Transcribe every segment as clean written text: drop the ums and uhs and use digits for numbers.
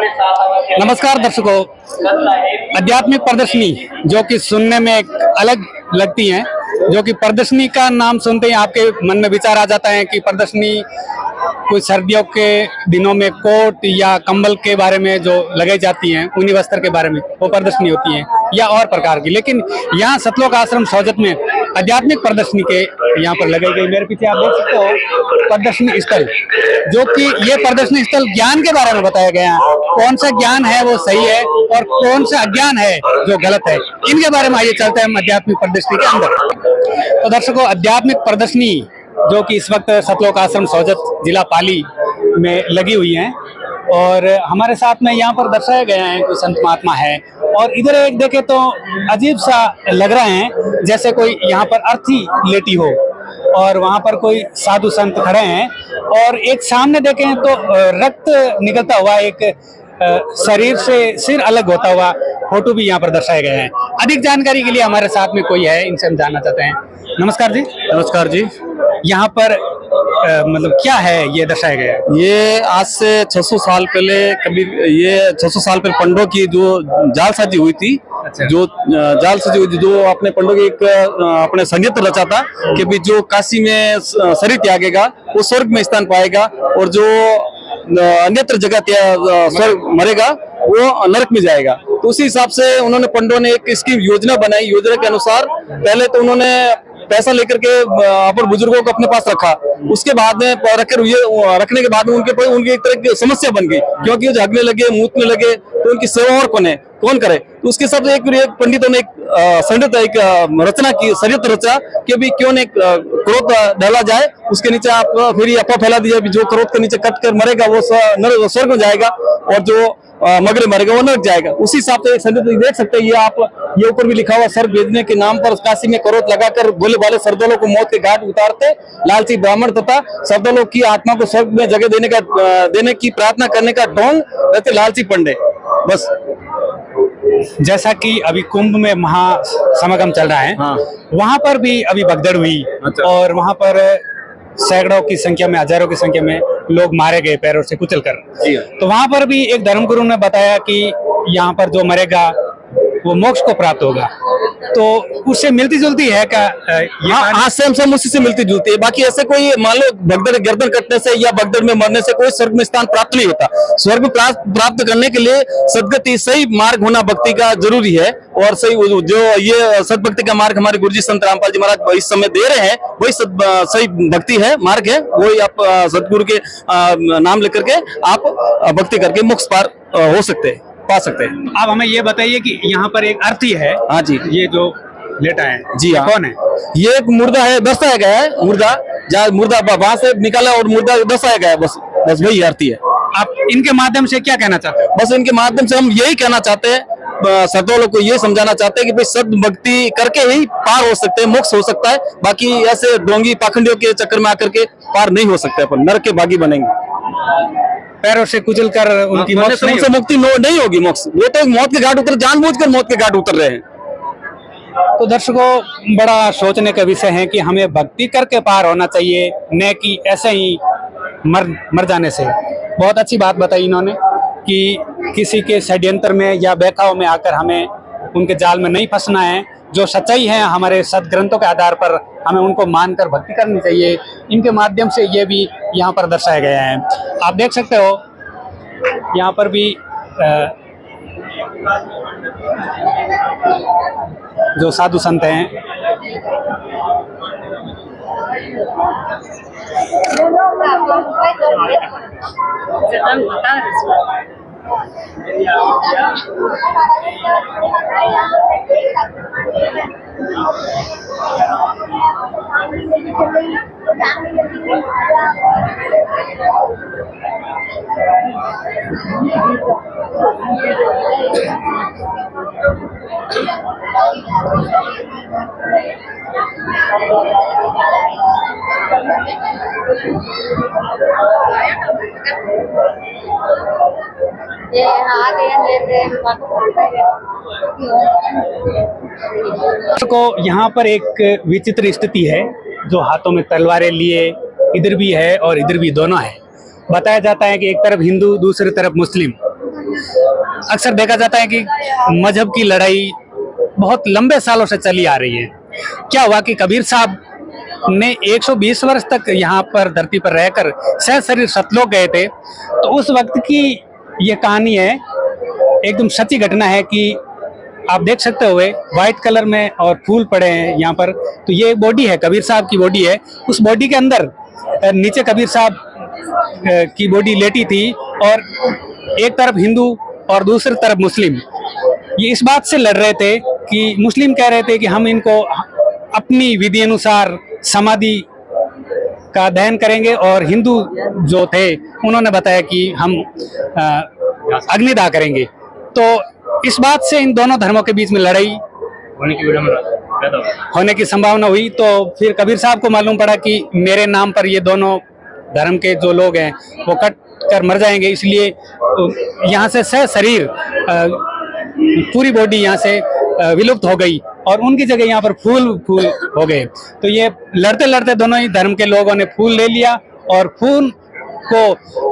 नमस्कार दर्शकों, आध्यात्मिक प्रदर्शनी जो कि सुनने में एक अलग लगती है, जो कि प्रदर्शनी का नाम सुनते ही आपके मन में विचार आ जाता है कि प्रदर्शनी कोई सर्दियों के दिनों में कोट या कंबल के बारे में जो लगाई जाती हैं, ऊनी वस्त्र के बारे में वो प्रदर्शनी होती है या और प्रकार की। लेकिन यहाँ सतलोक आश्रम सोजत में आध्यात्मिक प्रदर्शनी के यहाँ पर लगाई गई। मेरे पीछे आप देख सकते हो प्रदर्शनी स्थल, जो कि ये प्रदर्शनी स्थल ज्ञान के बारे में बताया गया है। कौन सा ज्ञान है वो सही है और कौन सा अज्ञान है जो गलत है, इनके बारे में आइए चलते हैं आध्यात्मिक प्रदर्शनी के अंदर। तो दर्शकों, आध्यात्मिक प्रदर्शनी जो कि इस वक्त सतलोक आश्रम सोजत जिला पाली में लगी हुई है और हमारे साथ में यहाँ पर दर्शाया गया है कोई संत महात्मा है और इधर एक देखे तो अजीब सा लग रहा है जैसे कोई यहाँ पर अर्थी लेटी हो और वहाँ पर कोई साधु संत खड़े हैं और एक सामने देखें तो रक्त निकलता हुआ एक शरीर से सिर अलग होता हुआ फोटो भी यहाँ पर दर्शाए गए हैं। अधिक जानकारी के लिए हमारे साथ में कोई है, इनसे हम जानना चाहते हैं। नमस्कार जी। नमस्कार जी। यहाँ पर मतलब क्या है ये दर्शाया गया है? ये आज से 600 साल पहले ये 600 साल पहले पंडों की जो जालसाजी हुई थी। अच्छा। जो जालसाजी हुई थी, जो अपने पंडों की एक अपने संगीत रचा था कि भी जो काशी में शरीर त्यागेगा वो स्वर्ग में स्थान पाएगा और जो अन्यत्र जगह स्वर्ग मरेगा वो नरक में जाएगा। तो उसी हिसाब से उन्होंने पंडों ने एक इसकी योजना बनाई। योजना के अनुसार पहले तो उन्होंने पैसा लेकर के अपन बुजुर्गों को अपने पास रखा, उसके बाद में रखने के बाद में उनकी एक तरह की समस्या बन गई, क्योंकि वो झगड़ने लगे, मूतने लगे, तो उनकी सेवा और कौन करे। तो उसके सब एक पंडितों ने एक रचना की, शरीयत रचा कि भी क्यों नहीं क्रोध डाला जाए, उसके नीचे आप फिर अफवाह फैला दिया जो क्रोध के नीचे कट कर मरेगा वो स्वर्ग में जाएगा और जो मगरे मरेगा वो नरक जाएगा। उसी हिसाब से संगीत देख सकते हैं। ये ऊपर भी लिखा हुआ, स्वर्ग भेजने के नाम पर काशी में क्रोध लगाकर बोले वाले सरदोलों को मौत के घाट उतारते लालची ब्राह्मण तथा सरदोलों की आत्मा को स्वर्ग में जगह देने की प्रार्थना करने का ढोंग रहते लालची पंडे। बस जैसा कि अभी कुंभ में महासमागम चल रहा है, हाँ। वहां पर भी अभी भगदड़ हुई। अच्छा। और वहां पर सैकड़ों की संख्या में, हजारों की संख्या में लोग मारे गए पैरों से कुचलकर। तो वहां पर भी एक धर्मगुरु ने बताया कि यहाँ पर जो मरेगा वो मोक्ष को प्राप्त होगा। तो उससे मिलती जुलती है क्या? हाँ, सेम उसी से मिलती जुलती है। बाकी ऐसे कोई मान लो भगदड़ गर्दन कटने से या भगदड़ में मरने से कोई स्वर्ग में स्थान प्राप्त नहीं होता। स्वर्ग प्राप्त करने के लिए सदगति, सही मार्ग होना भक्ति का जरूरी है। और सही जो ये सदभक्ति का मार्ग हमारे गुरुजी संत रामपाल जी महाराज इस समय दे रहे हैं, वही सही भक्ति है, मार्ग है। वही आप सदगुरु के नाम लेकर के आप भक्ति करके मोक्ष पार हो सकते हैं, पा सकते हैं। अब हमें ये बताइए कि यहाँ पर एक अर्थी है। हाँ जी। ये जो लेटा है जी हाँ। कौन है? ये एक मुर्दा है, दर्शाया गया है। मुर्दा वहां से निकाला और मुर्दा दर्शाया गया है। बस वही अर्थी है। आप इनके माध्यम से क्या कहना चाहते हो? बस इनके माध्यम से हम यही कहना चाहते हैं, सतोलों को ये समझाना चाहते हैं कि भाई सद भक्ति करके ही पार हो सकते हैं, मोक्ष हो सकता है। बाकी ऐसे ढोंगी पाखंडियों के चक्कर में आकर के पार नहीं हो सकते, अपन नरक के भागी बनेंगे। पैरों से कुचलकर उनकी मुक्ति नहीं होगी। मोक्ष वो तो मौत के घाट उतर, जानबूझकर मौत के घाट उतर रहे हैं। तो दर्शकों, बड़ा सोचने का विषय है कि हमें भक्ति करके पार होना चाहिए, न कि ऐसे ही मर जाने से। बहुत अच्छी बात बताई इन्होंने कि किसी के षड्यंत्र में या बहकाव में आकर हमें उनके जाल में नहीं फंसना है। जो सच्चाई है हमारे सदग्रंथों के आधार पर हमें उनको मानकर भक्ति करनी चाहिए। इनके माध्यम से ये भी यहाँ पर दर्शाया गया है। आप देख सकते हो यहाँ पर भी जो साधु संत हैं को यहाँ पर एक विचित्र स्थिति है, जो हाथों में तलवारें लिए इधर भी है और इधर भी दोनों है। बताया जाता है कि एक तरफ हिंदू दूसरी तरफ मुस्लिम। अक्सर देखा जाता है कि मजहब की लड़ाई बहुत लंबे सालों से चली आ रही है। क्या हुआ कि कबीर साहब ने 120 वर्ष तक यहाँ पर धरती पर रहकर सह शरीर सतलोक गए थे, तो उस वक्त की ये कहानी है, एकदम सच्ची घटना है कि आप देख सकते हो व्हाइट कलर में और फूल पड़े हैं यहाँ पर। तो ये बॉडी है, कबीर साहब की बॉडी है। उस बॉडी के अंदर नीचे कबीर साहब की बॉडी लेटी थी और एक तरफ हिंदू और दूसरी तरफ मुस्लिम ये इस बात से लड़ रहे थे कि मुस्लिम कह रहे थे कि हम इनको अपनी विधि अनुसार समाधि का दहन करेंगे, और हिंदू जो थे उन्होंने बताया कि हम अग्निदाह करेंगे। तो इस बात से इन दोनों धर्मों के बीच में लड़ाई होने की संभावना हुई। तो फिर कबीर साहब को मालूम पड़ा कि मेरे नाम पर ये दोनों धर्म के जो लोग हैं वो कट कर मर जाएंगे, इसलिए यहाँ से सह शरीर पूरी बॉडी यहाँ से विलुप्त हो गई और उनकी जगह यहाँ पर फूल हो गए। तो ये लड़ते लड़ते दोनों ही धर्म के लोगों ने फूल ले लिया और फूल को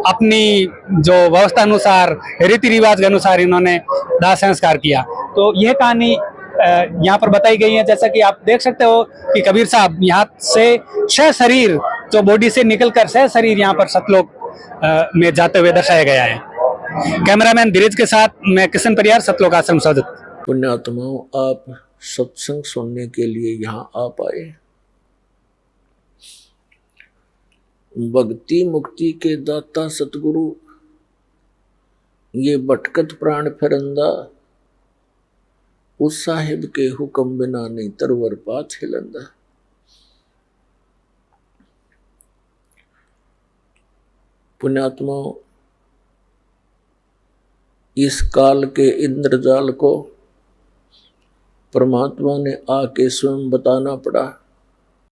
अपनी जो व्यवस्था अनुसार रीति रिवाज के अनुसार इन्होंने दाह संस्कार किया। तो यह कहानी यहाँ पर बताई गई है। जैसा कि आप देख सकते हो कि कबीर साहब यहाँ से सह शरीर जो बॉडी से निकलकर सह शरीर यहाँ पर सतलोक में जाते हुए दर्शाया गया है। कैमरामैन धीरज के साथ मैं किशन परियार, सतलोक आश्रम सौदत। पुण्यात्माओं, आप सत्संग सुनने के लिए यहाँ आ पाए। भक्ति मुक्ति के दाता सतगुरु ये भटकत प्राण फिरंदा, उस साहिब के हुक्म बिना नहीं तरवर पाथ हिलंदा। पुण्यात्माओं, इस काल के इंद्रजाल को परमात्मा ने आके स्वयं बताना पड़ा।